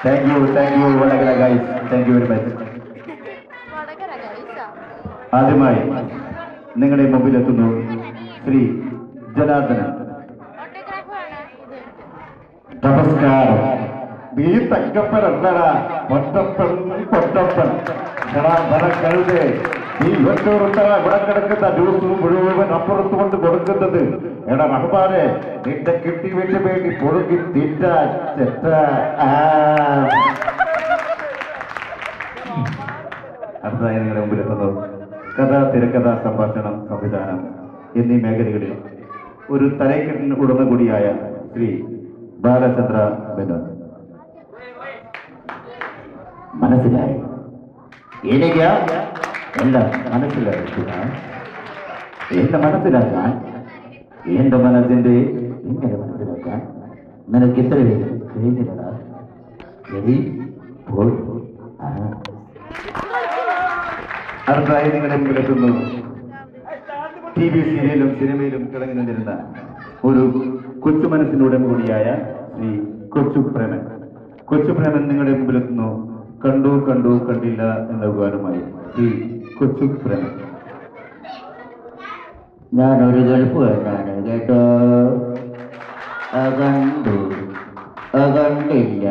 Thank you Vadakara guys, thank you very much. ആദ്യമായി നിങ്ങളുടെ മുമ്പിലെത്തുന്നു ശ്രീ ജനാർദ്ദനൻ. നമസ്കാരം. നീ തങ്കപ്പനല്ലടാ, പൊട്ടപ്പൻ പൊട്ടപ്പൻ. എടാ പല കഴുതേ, ഈ ഒറ്റോറുത്തറ ഇവിടെ കിടക്കുന്ന ജ്യൂസ് മുഴുവൻ അപ്പുറത്ത് കൊണ്ട് കൊടുക്കുന്നത്. എടാ റഹ്മാനെ, നിന്റെ കിട്ടി വെച്ച് വേണ്ടി പൊറുക്കി തീറ്റ ചെറ്റ. അടുത്തതായി നിങ്ങളുടെ മുമ്പിലെത്തുന്നത് കഥ, തിരക്കഥ, സംഭാഷണം, സംവിധാനം എന്നീ മേഖലകളിൽ ഒരു തലക്കെട്ടിന് ഉടമ കൂടിയായ ശ്രീ ബാലചന്ദ്ര മേനോൻ. മനസ്സിലായി? എനിക്ക് എല്ലാം മനസ്സിലായി. എന്റെ മനസ്സിലാക്കാൻ, എന്റെ മനസ്സിന്റെ ഇങ്ങനെ മനസ്സിലാക്കാൻ നിനക്ക് ഇത്ര കഴിഞ്ഞില്ലടാ. ശരി, പോയി. അടുത്തായി നിങ്ങളുടെ മുമ്പിലെത്തുന്നു TV സീരിയലും സിനിമയിലും തിളങ്ങി നിന്നിരുന്ന ഒരു കൊച്ചു മനസ്സിനുടമ കൂടിയായ ശ്രീ കൊച്ചുപ്രേമൻ. കൊച്ചുപ്രേമൻ നിങ്ങളുടെ മുമ്പിലെത്തുന്നു കണ്ടു കണ്ടു കണ്ടില്ല എന്ന ഗാനമായി. ശ്രീ കൊച്ചുപ്രേമൻ. ഞാനൊരു ഗൾഫുകാരനാണ് കേട്ടോ, കണ്ടു കണ്ടില്ല.